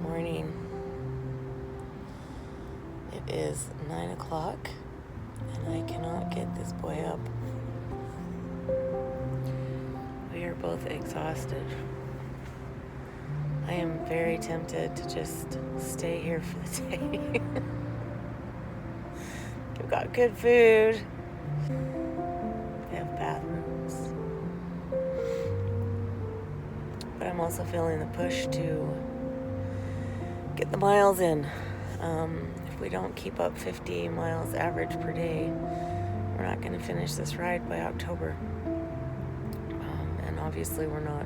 morning. It is 9 o'clock and I cannot get this boy up. We are both exhausted. I am very tempted to just stay here for the day. We've got good food. We have bathrooms. But I'm also feeling the push to get the miles in. If we don't keep up 50 miles average per day, we're not going to finish this ride by October. And obviously we're not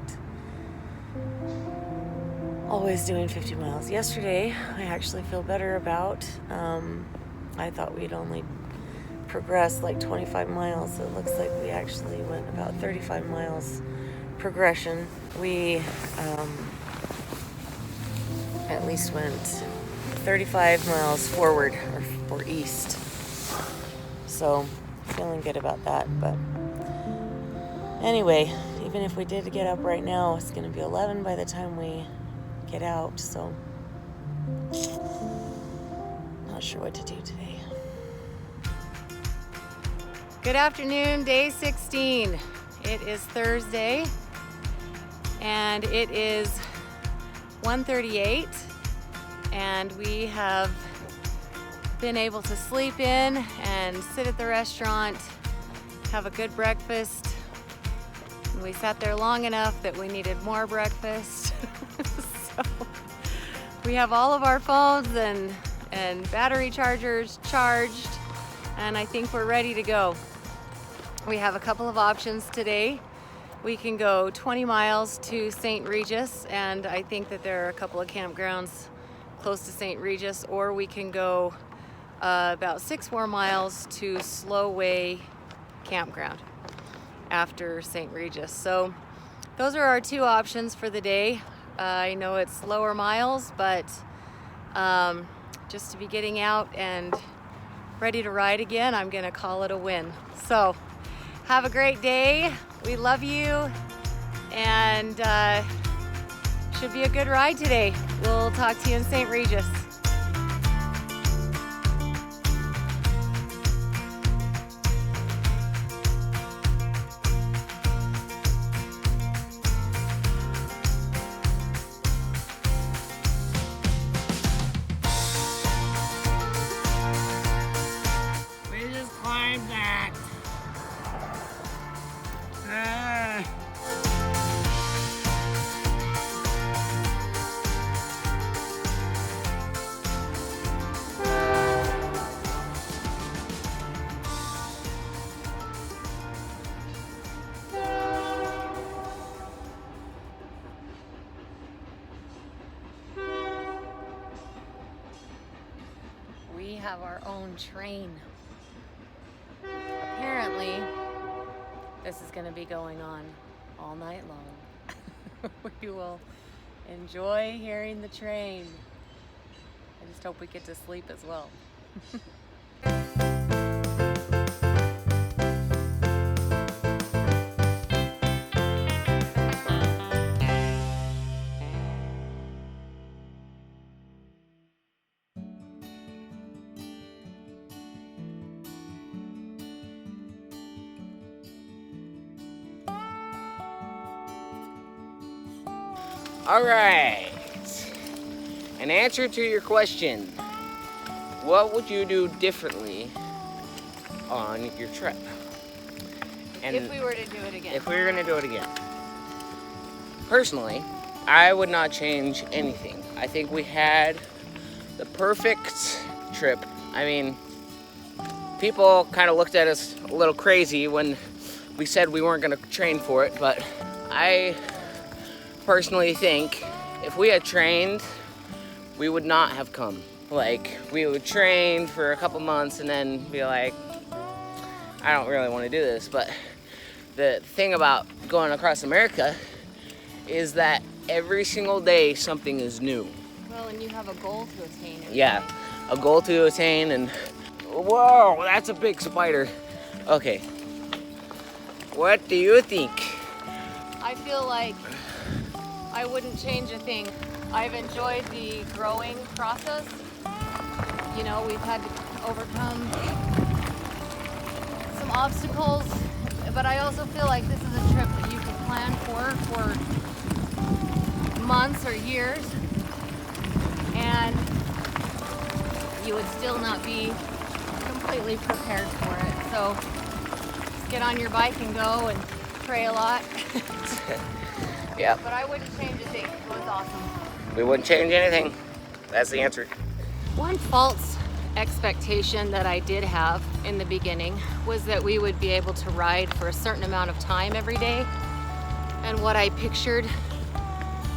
always doing 50 miles. Yesterday, I actually feel better about. I thought we'd only progress like 25 miles. So it looks like we actually went about 35 miles progression. We at least went 35 miles forward or east. So feeling good about that. But anyway, even if we did get up right now, it's going to be 11 by the time we get out. So not sure what to do today. Good afternoon, day 16. It is Thursday and it is 1:38 and we have been able to sleep in and sit at the restaurant, have a good breakfast. And we sat there long enough that we needed more breakfast. So we have all of our phones and battery chargers charged, and I think we're ready to go. We have a couple of options today. We can go 20 miles to St. Regis, and I think that there are a couple of campgrounds close to St. Regis, or we can go about 6 more miles to Sloway Campground after St. Regis. So those are our two options for the day. I know it's lower miles, but just to be getting out and ready to ride again, I'm gonna call it a win. So have a great day. We love you, and should be a good ride today. We'll talk to you in St. Regis. We just climbed that. We have our own train. Apparently, this is going to be going on all night long. We will enjoy hearing the train. I just hope we get to sleep as well. All right. In answer to your question, what would you do differently on your trip? And If we were to do it again. if we were gonna do it again, personally, I would not change anything. I think we had the perfect trip. I mean, people kind of looked at us a little crazy when we said we weren't gonna train for it, but I personally think if we had trained, we would not have come. Like, we would train for a couple months and then be like, I don't really want to do this. But the thing about going across America is that every single day something is new. Well, and you have a goal to attain. Yeah, a goal to attain, and whoa, that's a big spider. Okay, what do you think? I feel like I wouldn't change a thing. I've enjoyed the growing process. You know, we've had to overcome some obstacles, but I also feel like this is a trip that you can plan for months or years, and you would still not be completely prepared for it. So just get on your bike and go and pray a lot. Yeah. But I wouldn't change a thing. It was awesome. We wouldn't change anything. That's the answer. One false expectation that I did have in the beginning was that we would be able to ride for a certain amount of time every day. And what I pictured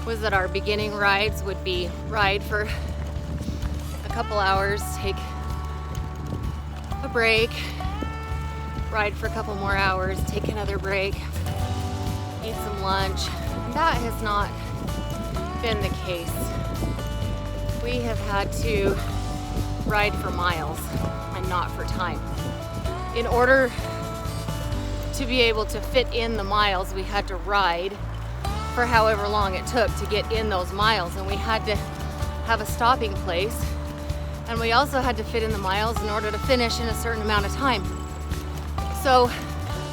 was that our beginning rides would be ride for a couple hours, take a break, ride for a couple more hours, take another break, eat some lunch. That has not been the case. We have had to ride for miles and not for time. In order to be able to fit in the miles, we had to ride for however long it took to get in those miles, and we had to have a stopping place, and we also had to fit in the miles in order to finish in a certain amount of time. So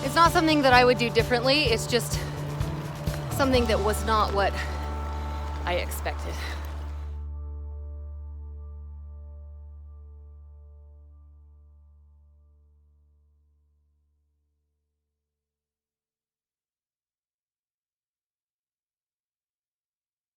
it's not something that I would do differently, it's just something that was not what I expected.